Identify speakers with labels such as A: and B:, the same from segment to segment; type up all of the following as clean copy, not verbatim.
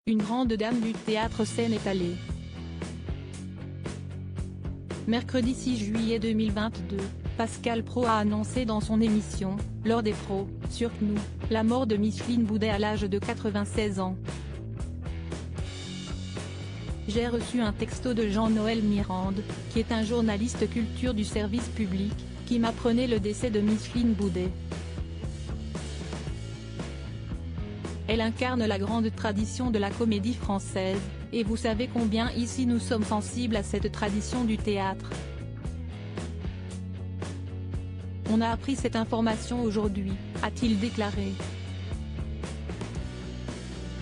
A: Une grande dame du théâtre scène est allée. Mercredi 6 juillet 2022, Pascal Praud a annoncé dans son émission, lors des Pros, sur nous, la mort de Micheline Boudet à l'âge de 96 ans. J'ai reçu un texto de Jean-Noël Mirande, qui est un journaliste culture du service public, qui m'apprenait le décès de Micheline Boudet. Elle incarne la grande tradition de la comédie française, et vous savez combien ici nous sommes sensibles à cette tradition du théâtre. On a appris cette information aujourd'hui, a-t-il déclaré.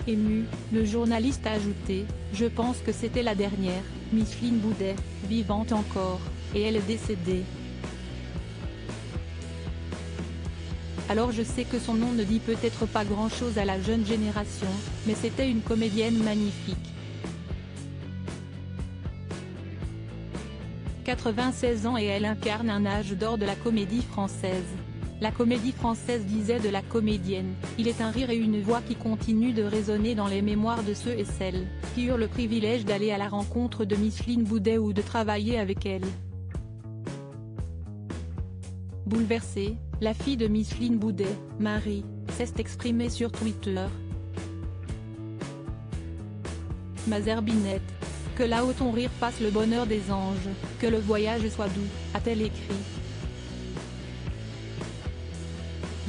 A: Ému, le journaliste a ajouté, « Je pense que c'était la dernière, Micheline Boudet, vivante encore, et elle est décédée. Alors je sais que son nom ne dit peut-être pas grand-chose à la jeune génération, mais c'était une comédienne magnifique. 96 ans et elle incarne un âge d'or de la comédie française. La comédie française disait de la comédienne, il est un rire et une voix qui continuent de résonner dans les mémoires de ceux et celles, qui eurent le privilège d'aller à la rencontre de Micheline Boudet ou de travailler avec elle. » Bouleversée, la fille de Micheline Boudet, Marie, s'est exprimée sur Twitter. Ma Zerbinette. Que là-haut ton rire fasse le bonheur des anges, que le voyage soit doux, a-t-elle écrit.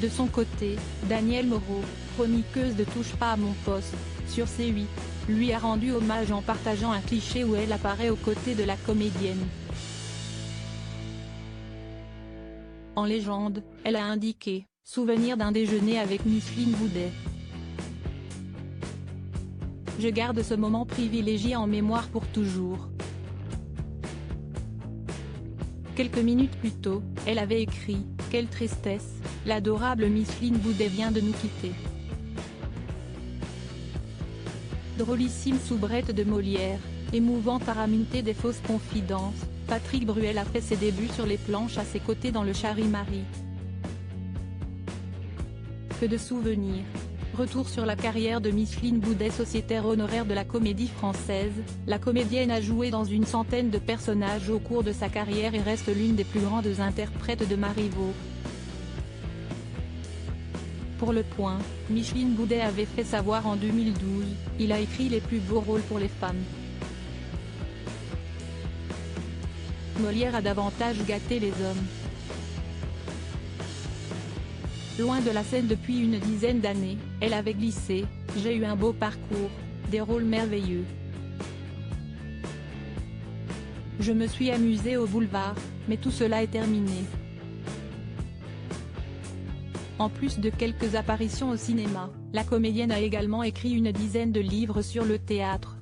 A: De son côté, Danielle Moreau, chroniqueuse de Touche pas à mon poste, sur C8, lui a rendu hommage en partageant un cliché où elle apparaît aux côtés de la comédienne. En légende, elle a indiqué « Souvenir d'un déjeuner avec Micheline Boudet. Je garde ce moment privilégié en mémoire pour toujours. » Quelques minutes plus tôt, elle avait écrit « Quelle tristesse, l'adorable Micheline Boudet vient de nous quitter. » Drôlissime soubrette de Molière, émouvante araminté des fausses confidences, Patrick Bruel a fait ses débuts sur les planches à ses côtés dans le Charivari. Que de souvenirs. Retour sur la carrière de Micheline Boudet, sociétaire honoraire de la comédie française, la comédienne a joué dans une centaine de personnages au cours de sa carrière et reste l'une des plus grandes interprètes de Marivaux. Pour Le Point, Micheline Boudet avait fait savoir en 2012, il a écrit les plus beaux rôles pour les femmes. Molière a davantage gâté les hommes. Loin de la scène depuis une dizaine d'années, elle avait glissé « J'ai eu un beau parcours, des rôles merveilleux. Je me suis amusée au boulevard, mais tout cela est terminé. » En plus de quelques apparitions au cinéma, la comédienne a également écrit une dizaine de livres sur le théâtre.